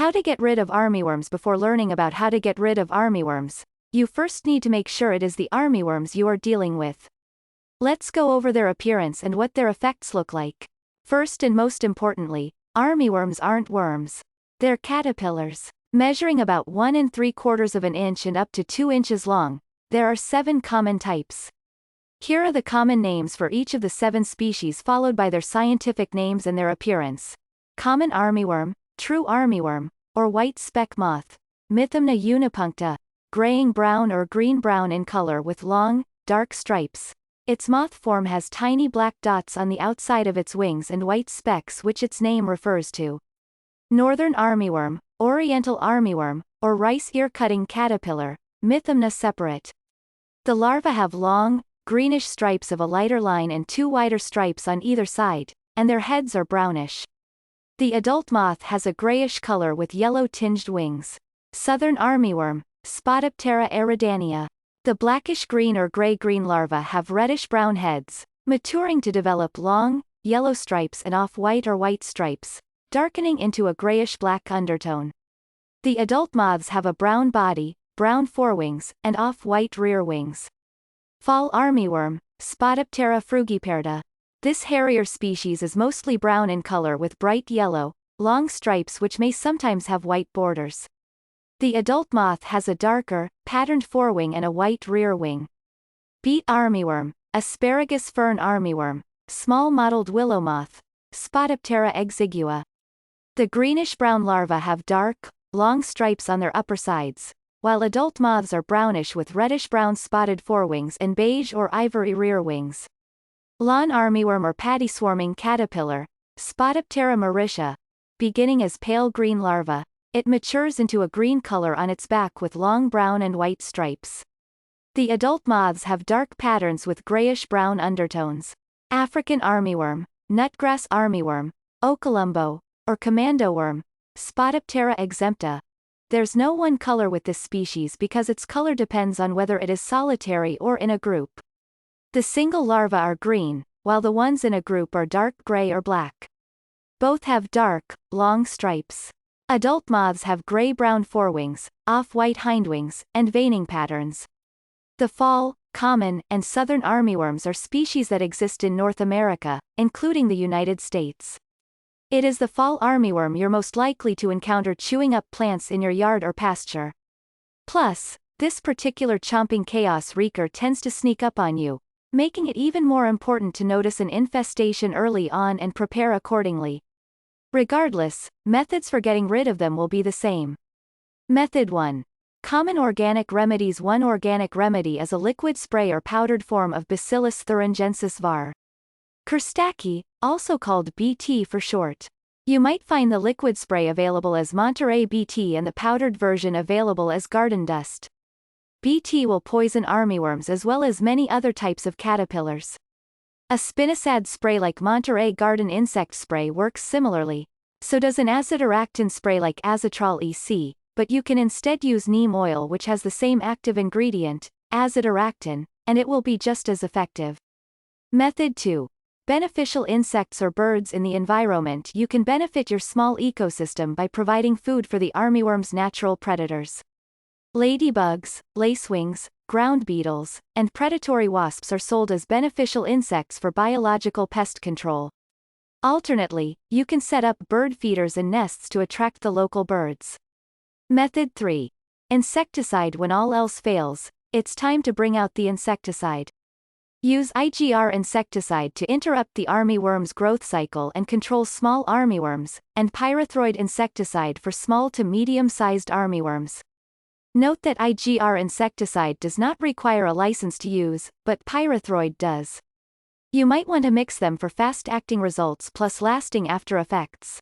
How to get rid of armyworms. Before learning about how to get rid of armyworms, you first need to make sure it is the armyworms you are dealing with. Let's go over their appearance and what their effects look like. First and most importantly, armyworms aren't worms. They're caterpillars. Measuring about 1 3/4 of an inch and up to 2 inches long, there are 7 common types. Here are the common names for each of the 7 species followed by their scientific names and their appearance. Common armyworm, true armyworm, or white speck moth, Mithymna unipuncta, graying brown or green-brown in color with long, dark stripes. Its moth form has tiny black dots on the outside of its wings and white specks which its name refers to. Northern armyworm, oriental armyworm, or rice ear-cutting caterpillar, Mithymna separate. The larvae have long, greenish stripes of a lighter line and 2 wider stripes on either side, and their heads are brownish. The adult moth has a grayish color with yellow-tinged wings. Southern armyworm, Spodoptera eridania. The blackish-green or gray-green larvae have reddish-brown heads, maturing to develop long, yellow stripes and off-white or white stripes, darkening into a grayish-black undertone. The adult moths have a brown body, brown forewings, and off-white rear wings. Fall armyworm, Spodoptera frugiperda. This hairier species is mostly brown in color with bright yellow, long stripes which may sometimes have white borders. The adult moth has a darker, patterned forewing and a white rear wing. Beet armyworm, Asparagus fern armyworm, small mottled willow moth, Spodoptera exigua. The greenish-brown larvae have dark, long stripes on their upper sides, while adult moths are brownish with reddish-brown spotted forewings and beige or ivory rear wings. Lawn armyworm or paddy-swarming caterpillar, Spodoptera mauritia. Beginning as pale green larva, it matures into a green color on its back with long brown and white stripes. The adult moths have dark patterns with grayish-brown undertones. African armyworm, nutgrass armyworm, Ocolumbo, or commando worm, Spodoptera exempta. There's no one color with this species because its color depends on whether it is solitary or in a group. The single larvae are green, while the ones in a group are dark gray or black. Both have dark, long stripes. Adult moths have gray-brown forewings, off-white hindwings, and veining patterns. The fall, common, and southern armyworms are species that exist in North America, including the United States. It is the fall armyworm you're most likely to encounter chewing up plants in your yard or pasture. Plus, this particular chomping chaos wreaker tends to sneak up on you, making it even more important to notice an infestation early on and prepare accordingly. Regardless, methods for getting rid of them will be the same. Method 1. Common organic remedies. 1 organic remedy is a liquid spray or powdered form of Bacillus thuringiensis var. Kerstaki, also called BT for short. You might find the liquid spray available as Monterey BT and the powdered version available as garden dust. BT will poison armyworms as well as many other types of caterpillars. A spinosad spray like Monterey Garden Insect Spray works similarly. So does an azidaractin spray like Azitrol EC, but you can instead use neem oil which has the same active ingredient, azidaractin, and it will be just as effective. Method 2. Beneficial insects or birds in the environment. You can benefit your small ecosystem by providing food for the armyworm's natural predators. Ladybugs, lacewings, ground beetles, and predatory wasps are sold as beneficial insects for biological pest control. Alternately, you can set up bird feeders and nests to attract the local birds. Method 3. Insecticide. When all else fails, it's time to bring out the insecticide. Use IGR insecticide to interrupt the armyworm's growth cycle and control small armyworms, and pyrethroid insecticide for small to medium-sized armyworms. Note that IGR insecticide does not require a license to use, but pyrethroid does. You might want to mix them for fast-acting results plus lasting after effects.